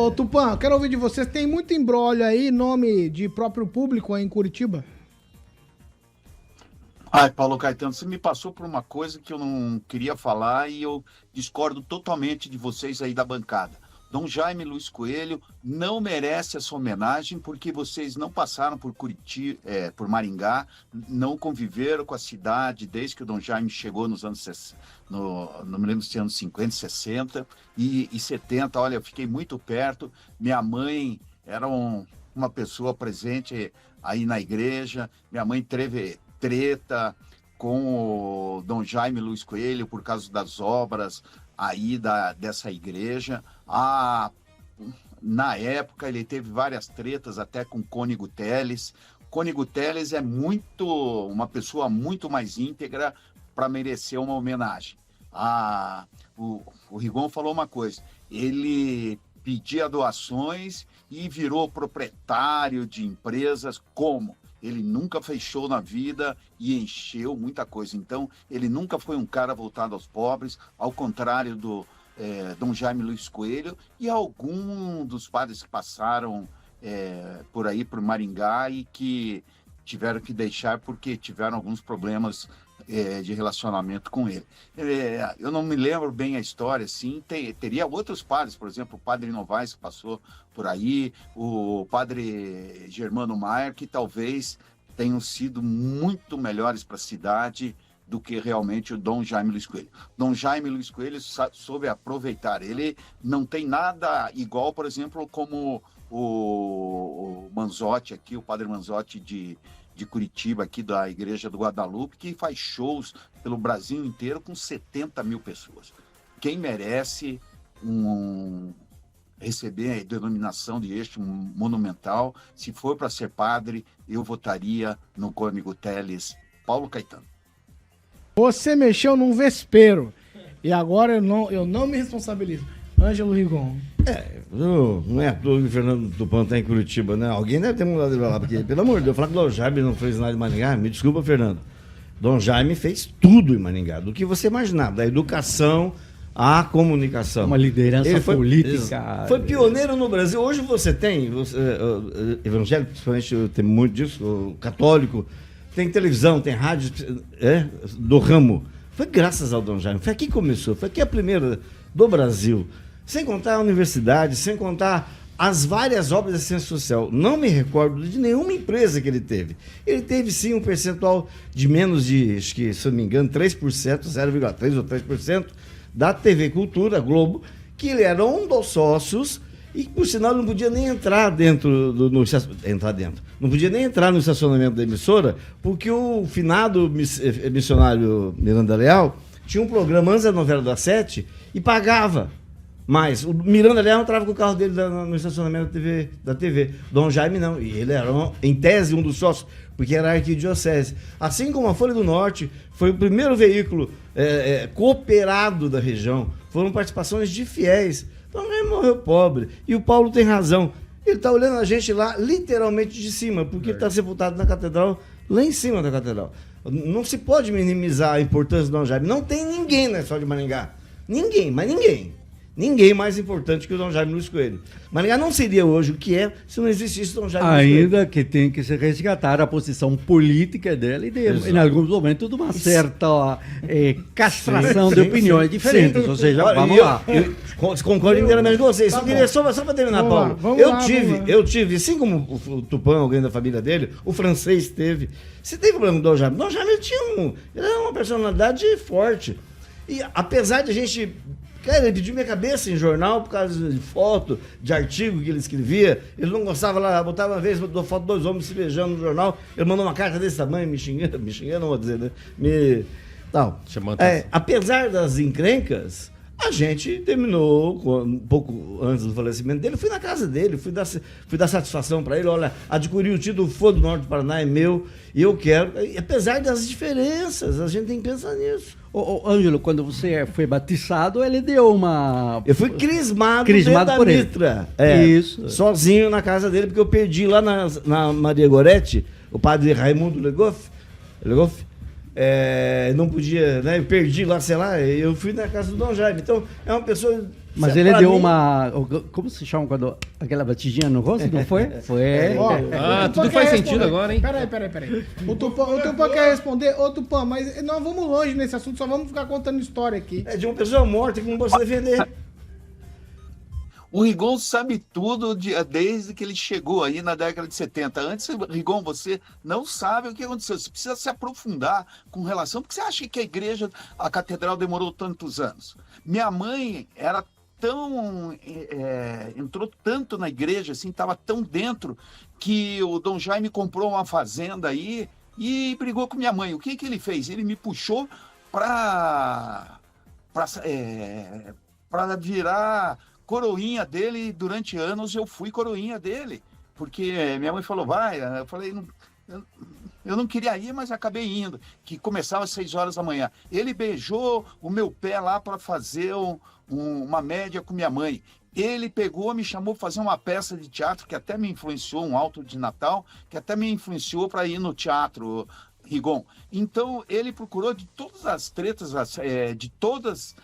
Ô, Tupã, quero ouvir de vocês. Tem muito imbróglio aí, nome de próprio público aí em Curitiba? Ai, Paulo Caetano, você me passou por uma coisa que eu não queria falar e eu discordo totalmente de vocês aí da bancada. Dom Jaime Luiz Coelho não merece essa homenagem porque vocês não passaram por Curitiba, por Maringá, não conviveram com a cidade desde que o Dom Jaime chegou nos anos 60, não me lembro se anos 50, 60 e 70. Olha, eu fiquei muito perto. Minha mãe era uma pessoa presente aí na igreja. Minha mãe teve treta com o Dom Jaime Luiz Coelho por causa das obras aí dessa igreja. Na época ele teve várias tretas até com Cônigo Teles. Cônigo Teles é uma pessoa muito mais íntegra para merecer uma homenagem. O Rigon falou uma coisa, ele pedia doações e virou proprietário de empresas. Como? Ele nunca fechou na vida e encheu muita coisa. Então, ele nunca foi um cara voltado aos pobres, ao contrário do Dom Jaime Luiz Coelho e algum dos padres que passaram por aí, por Maringá, e que tiveram que deixar porque tiveram alguns problemas de relacionamento com ele. Eu não me lembro bem a história, assim, teria outros padres, por exemplo, o padre Novaes que passou por aí, o padre Germano Maier, que talvez tenham sido muito melhores para a cidade do que realmente o Dom Jaime Luiz Coelho. Dom Jaime Luiz Coelho soube aproveitar. Ele não tem nada igual, por exemplo, como o Manzotti aqui, o padre Manzotti de Curitiba, aqui da Igreja do Guadalupe, que faz shows pelo Brasil inteiro com 70 mil pessoas. Quem merece receber a denominação de eixo monumental, se for para ser padre, eu votaria no Cônigo Teles. Paulo Caetano. Você mexeu num vespeiro. E agora eu não me responsabilizo. Ângelo Rigon. Não é à toa que o Fernando Tupã está em Curitiba, né? Alguém deve ter mudado ele lá, porque, pelo amor de Deus, falar que o Dom Jaime não fez nada em Maringá, me desculpa, Fernando. Dom Jaime fez tudo em Maringá, do que você imaginar, da educação à comunicação. Uma liderança política. Foi pioneiro no Brasil. Hoje você tem, evangélico, principalmente, tem muito disso, o católico, tem televisão, tem rádio do ramo. Foi graças ao Dom Jaime, foi aqui que começou, foi aqui a primeira do Brasil. Sem contar a universidade, sem contar as várias obras de ciência social. Não me recordo de nenhuma empresa que ele teve. Ele teve, sim, um percentual de menos de, acho que, se eu não me engano, 3%, 0,3% ou 3% da TV Cultura, Globo, que ele era um dos sócios e, por sinal, não podia nem entrar não podia nem entrar no estacionamento da emissora, porque o finado missionário Miranda Leal tinha um programa antes da novela das 7 e pagava. Mas o Miranda Leal entrava com o carro dele no estacionamento da TV. Dom Jaime não. E ele era, em tese, um dos sócios, porque era a arquidiocese. Assim como a Folha do Norte foi o primeiro veículo cooperado da região. Foram participações de fiéis. Dom Jaime morreu pobre. E o Paulo tem razão. Ele está olhando a gente lá, literalmente de cima, porque ele está sepultado na catedral, lá em cima da catedral. Não se pode minimizar a importância do Dom Jaime. Não tem ninguém na história de Maringá. Ninguém, mas ninguém. Ninguém mais importante que o Dom Jaime Luiz Coelho. Maringá não seria hoje o que é se não existisse Dom Jaime Luiz Coelho. Ainda que tem que se resgatar a posição política dela e, em alguns momentos, de uma certa castração de opiniões diferentes. Ou seja, vamos lá. Eu concordo inteiramente com vocês. Só para terminar, Paulo. Eu tive, assim como o Tupã, alguém da família dele, o francês teve. Você teve problema com o Dom Jaime? O Dom Jaime ele era uma personalidade forte. E apesar de a gente... Cara, ele pediu minha cabeça em jornal por causa de foto, de artigo que ele escrevia. Ele não gostava lá, botava uma vez, botou foto de 2 homens se beijando no jornal. Ele mandou uma carta desse tamanho, me xingando, não vou dizer, né? Apesar das encrencas, a gente terminou, um pouco antes do falecimento dele, fui na casa dele, fui dar satisfação para ele. Olha, adquiri o título Foro do Norte do Paraná, é meu, e eu quero. E, apesar das diferenças, a gente tem que pensar nisso. Ângelo, quando você foi batizado, ele deu uma... Eu fui crismado por Mitra. Isso. Sozinho na casa dele, porque eu perdi lá na Maria Goretti, o padre Raimundo Legoff, não podia, né? Eu perdi lá, sei lá, eu fui na casa do Dom Jaime. Então, é uma pessoa Mas Isso ele pra deu mim- uma. Como se chama quando. Aquela batidinha no rosto, não foi? Foi. Ó, Ah, o Tupã tudo quer faz responder. sentido agora, hein? Peraí. O Tupã quer responder. Ô, Tupã, mas nós vamos longe nesse assunto, só vamos ficar contando história aqui. É de uma pessoa morta que não pode se defender. O Rigon sabe tudo desde que ele chegou aí na década de 70. Antes, Rigon, você não sabe o que aconteceu. Você precisa se aprofundar com relação... Porque você acha que a catedral demorou tantos anos? Minha mãe era tão... entrou tanto na igreja, assim, estava tão dentro, que o Dom Jaime comprou uma fazenda aí e brigou com minha mãe. O que ele fez? Ele me puxou para virar coroinha dele. Durante anos eu fui coroinha dele, porque minha mãe falou, vai, eu falei, eu não queria ir, mas acabei indo, que começava às 6 horas da manhã. Ele beijou o meu pé lá para fazer uma média com minha mãe. Ele pegou, me chamou para fazer uma peça de teatro, que até me influenciou, um alto de Natal, que até me influenciou para ir no teatro, Rigon. Então, ele procurou de todas as tretas, de todas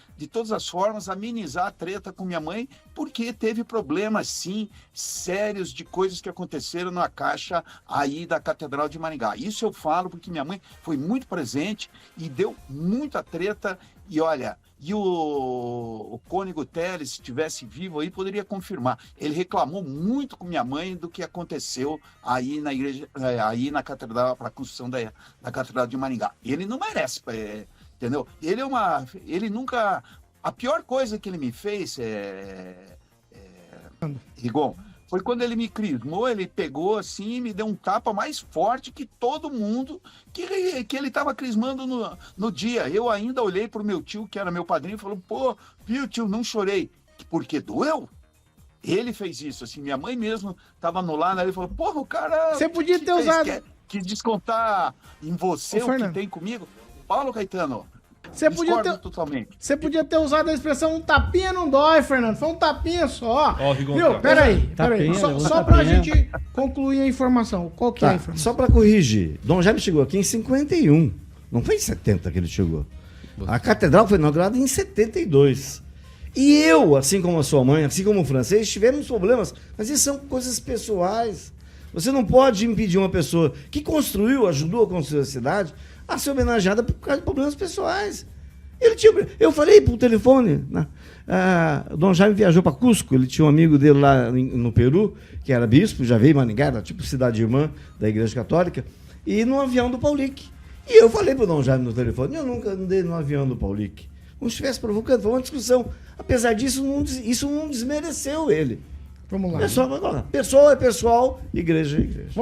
as formas, amenizar a treta com minha mãe, porque teve problemas, sim, sérios de coisas que aconteceram na caixa aí da Catedral de Maringá. Isso eu falo porque minha mãe foi muito presente e deu muita treta. E olha, o Cônego Teles, se estivesse vivo aí, poderia confirmar. Ele reclamou muito com minha mãe do que aconteceu aí na igreja, aí na Catedral, para a construção da Catedral de Maringá. Ele não merece, entendeu? Ele nunca... A pior coisa que ele me fez, Rigon, foi quando ele me crismou, ele pegou assim e me deu um tapa mais forte que todo mundo que ele estava crismando no dia. Eu ainda olhei para o meu tio, que era meu padrinho, e falou, pô, viu, tio, não chorei. Porque doeu? Ele fez isso, assim, minha mãe mesmo estava no lar, né, ele falou, porra, o cara... Você podia ter usado... Quis descontar em você Ô, o Fernando. que tem comigo. Paulo Caetano, Você podia discordo ter... totalmente. Você podia ter usado a expressão um tapinha não dói, Fernando. Foi um tapinha só. Ó, o Rigon Viu? aqui, ó. Peraí. Tapinha, Só pra tapinha. gente concluir a informação. Qual que é a Tá, informação? só para corrigir. Dom Jaime chegou aqui em 51. Não foi em 70 que ele chegou. A catedral foi inaugurada em 72. E eu, assim como a sua mãe, assim como o francês, tivemos problemas. Mas isso são coisas pessoais. Você não pode impedir uma pessoa que construiu, ajudou a construir a cidade, a ser homenageada por causa de problemas pessoais. Eu falei por telefone, né? O Dom Jaime viajou para Cusco, ele tinha um amigo dele lá no Peru, que era bispo, já veio em Maringá, era tipo cidade irmã da Igreja Católica, e no avião do Paulic. E eu falei para o Dom Jaime no telefone, eu nunca andei no avião do Paulic. Como se estivesse provocando, foi uma discussão. Apesar disso, isso não desmereceu ele. Vamos lá. Pessoal é pessoal, igreja é igreja.